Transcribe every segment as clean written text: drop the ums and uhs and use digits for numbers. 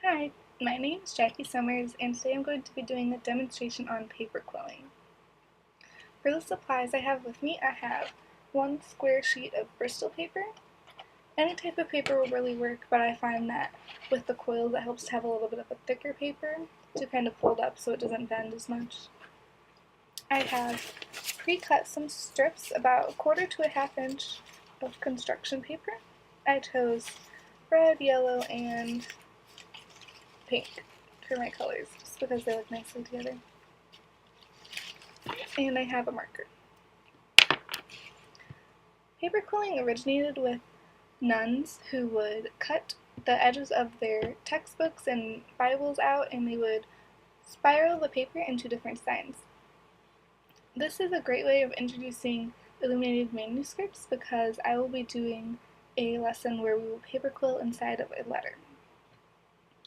Hi, my name is Jackie Summers, and today I'm going to be doing a demonstration on paper quilling. For the supplies I have with me, I have one square sheet of Bristol paper. Any type of paper will really work, but I find that with the coils it helps to have a little bit of a thicker paper to kind of fold up so it doesn't bend as much. I have pre-cut some strips about 1/4 to a 1/2 inch of construction paper. I chose red, yellow, and pink for my colors, just because they look nicely together. And I have a marker. Paper quilling originated with nuns who would cut the edges of their textbooks and Bibles out, and they would spiral the paper into different signs. This is a great way of introducing illuminated manuscripts because I will be doing a lesson where we will paper quill inside of a letter.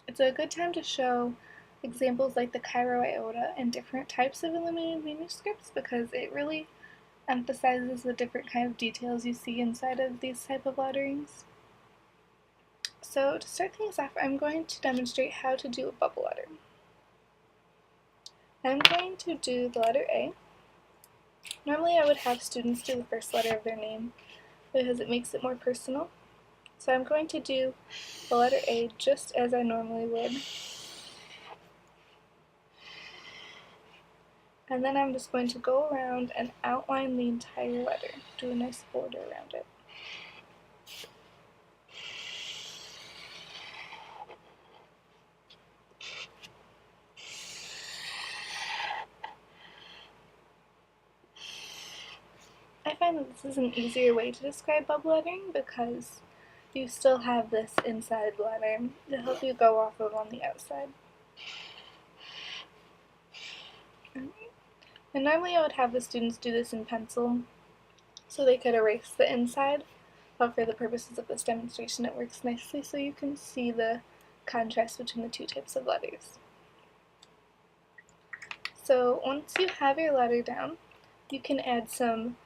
It's a good time to show examples like the Cairo Iota and different types of illuminated manuscripts because it really emphasizes the different kind of details you see inside of these type of letterings. So to start things off, I'm going to demonstrate how to do a bubble letter. I'm going to do the letter A. Normally I would have students do the first letter of their name because it makes it more personal. So I'm going to do the letter A just as I normally would. And then I'm just going to go around and outline the entire letter, do a nice border around it. I find that this is an easier way to describe bubble lettering because you still have this inside letter to help you go off of on the outside. And normally I would have the students do this in pencil so they could erase the inside, but for the purposes of this demonstration it works nicely so you can see the contrast between the two types of letters. So once you have your letter down, you can add some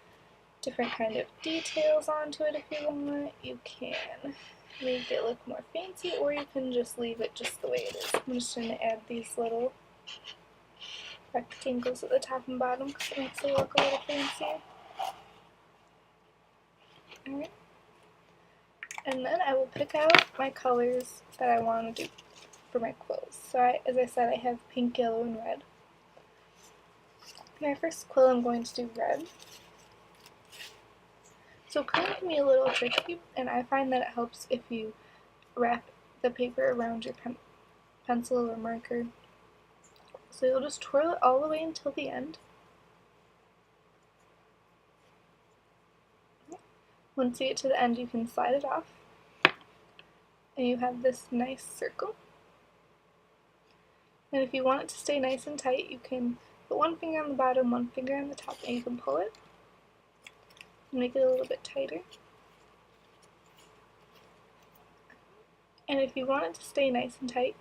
different kind of details onto it if you want. You can make it look more fancy, or you can just leave it just the way it is. I'm just going to add these little rectangles at the top and bottom because it makes it look a little fancier. Alright. And then I will pick out my colors that I want to do for my quills. So as I said, I have pink, yellow, and red. My first quill I'm going to do red. So quilling can be a little tricky, and I find that it helps if you wrap the paper around your pencil or marker. So you'll just twirl it all the way until the end. Once you get to the end, you can slide it off, and you have this nice circle. And if you want it to stay nice and tight, you can put one finger on the bottom, one finger on the top, and you can pull it and make it a little bit tighter. And if you want it to stay nice and tight,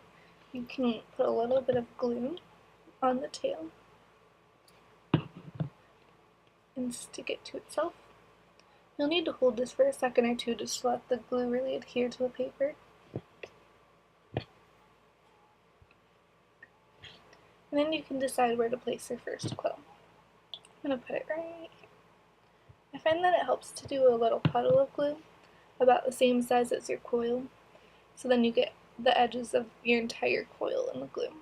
you can put a little bit of glue on the tail and stick it to itself. You'll need to hold this for a second or two just to let the glue really adhere to the paper. And then you can decide where to place your first quill. I'm going to put it right here. I find that it helps to do a little puddle of glue about the same size as your coil, so then you get the edges of your entire coil in the glue.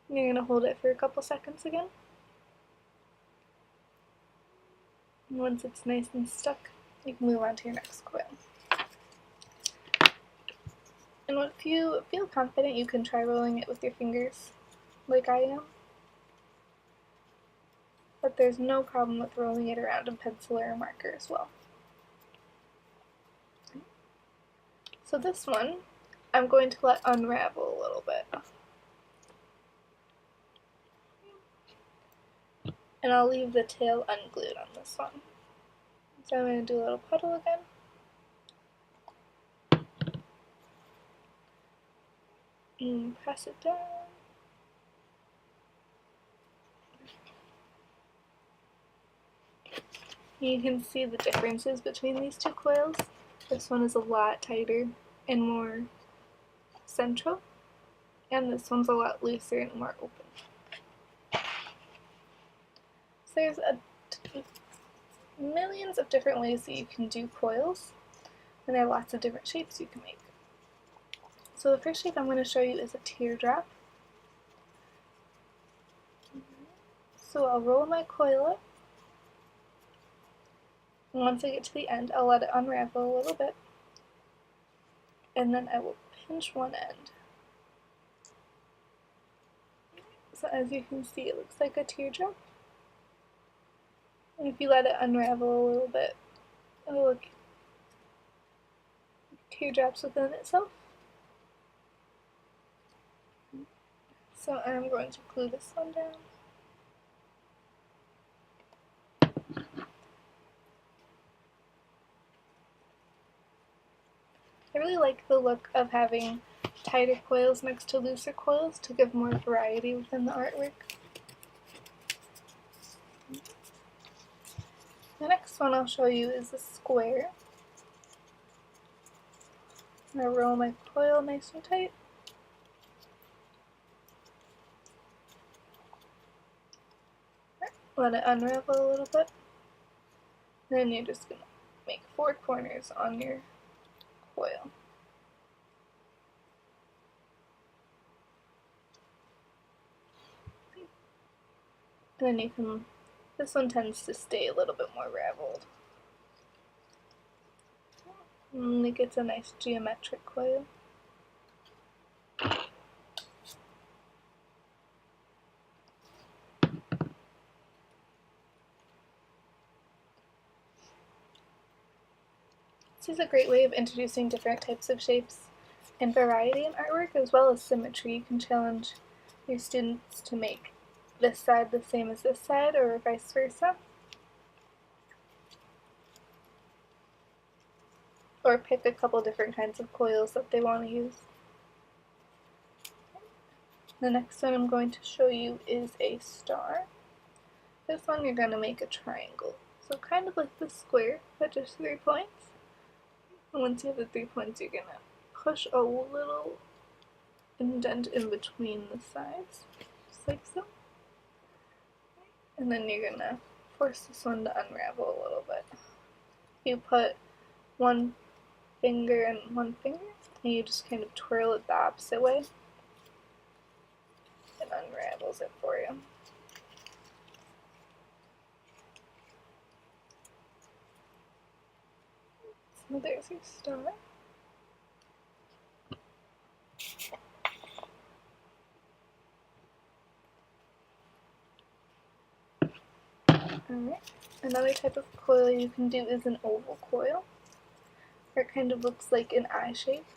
You're going to hold it for a couple seconds again. And once it's nice and stuck, you can move on to your next coil. And if you feel confident, you can try rolling it with your fingers, like I am. But there's no problem with rolling it around a pencil or a marker as well. So this one, I'm going to let unravel a little bit. And I'll leave the tail unglued on this one. So I'm going to do a little puddle again. And press it down. You can see the differences between these two coils. This one is a lot tighter and more central, and this one's a lot looser and more open. So there's millions of different ways that you can do coils, and there are lots of different shapes you can make. So the first shape I'm going to show you is a teardrop. So I'll roll my coil up, and once I get to the end, I'll let it unravel a little bit, and then I will pinch one end. So as you can see, it looks like a teardrop. And if you let it unravel a little bit, it'll look like teardrops within itself. So I'm going to glue this one down. I really like the look of having tighter coils next to looser coils to give more variety within the artwork. The next one I'll show you is a square. I'm going to roll my coil nice and tight. Let it unravel a little bit. Then you're just going to make 4 corners on your coil. And then you can, this one tends to stay a little bit more raveled. And it gets a nice geometric coil. This is a great way of introducing different types of shapes and variety in artwork, as well as symmetry. You can challenge your students to make this side the same as this side, or vice versa. Or pick a couple different kinds of coils that they want to use. The next one I'm going to show you is a star. This one you're going to make a triangle. So kind of like the square, but just 3 points. And once you have the 3 points, you're going to push a little indent in between the sides, just like so. And then you're going to force this one to unravel a little bit. You put one finger and one finger, and you just kind of twirl it the opposite way. It unravels it for you. So there's your star. Alright, another type of coil you can do is an oval coil, where it kind of looks like an eye shape.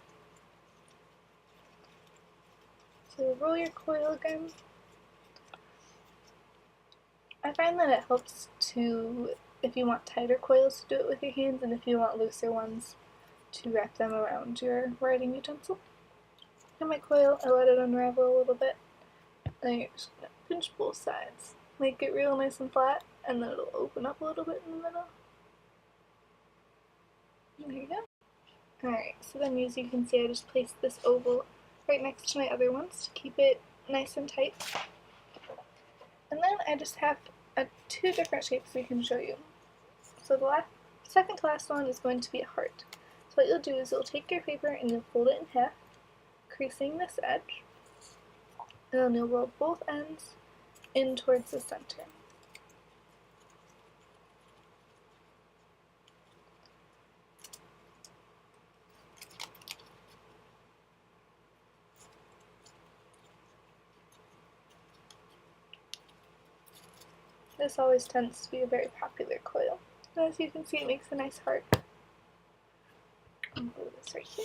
So roll your coil again. I find that it helps to, if you want tighter coils, to do it with your hands, and if you want looser ones, to wrap them around your writing utensil. And my coil, I let it unravel a little bit, and you're just going to pinch both sides. Make it real nice and flat, and then it'll open up a little bit in the middle. There you go. Alright, so then as you can see, I just placed this oval right next to my other ones to keep it nice and tight. And then I just have 2 different shapes we can show you. So the second to last one is going to be a heart. So what you'll do is you'll take your paper and you'll fold it in half, creasing this edge, and then you'll roll both ends in towards the center. This always tends to be a very popular coil. And as you can see, it makes a nice heart. I'll glue this right here.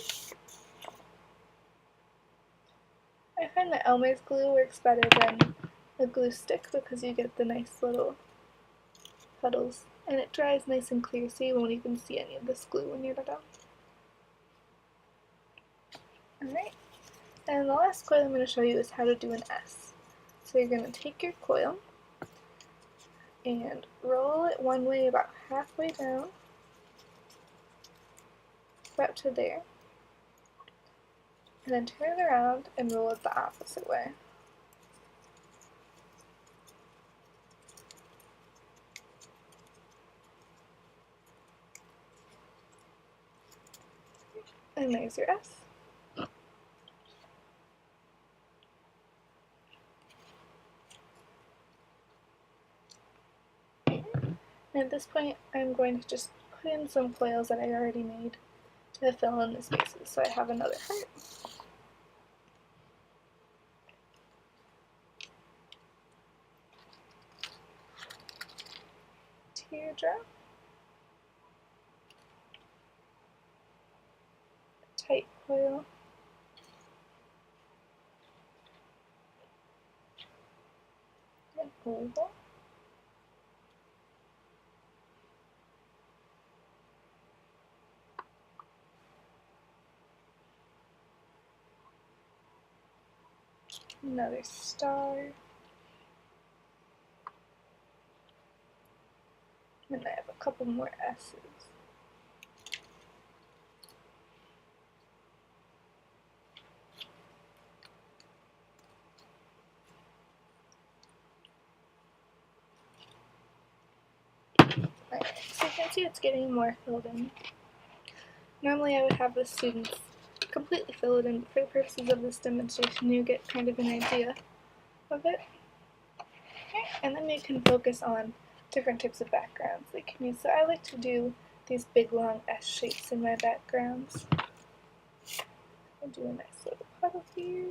I find that Elmer's glue works better than a glue stick because you get the nice little puddles, and it dries nice and clear so you won't even see any of this glue when you're done. Alright, and the last coil I'm going to show you is how to do an S. So you're going to take your coil and roll it one way about halfway down, about to there, and then turn it around and roll it the opposite way. And there's your S. And at this point, I'm going to just put in some coils that I already made to fill in the spaces. So I have another heart. Teardrop. Tight coil. An oval. Another star. And I have a couple more S's. Alright, so you can see it's getting more filled in. Normally I would have the students completely fill it in, but for the purposes of this demonstration you get kind of an idea of it. Okay, and then you can focus on different types of backgrounds they can use. So I like to do these big long S shapes in my backgrounds. I'll do a nice little puddle here.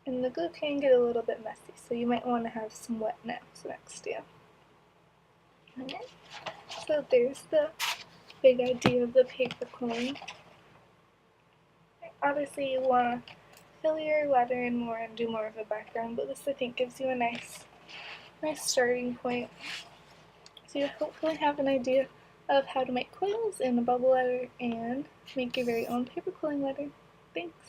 And the glue can get a little bit messy, so you might want to have some wet naps next to you. Okay. So there's the big idea of the paper cone. Obviously you want to fill your letter in more and do more of a background, but this I think gives you a nice starting point. So you hopefully have an idea of how to make coils in a bubble letter and make your very own paper quilling letter. Thanks!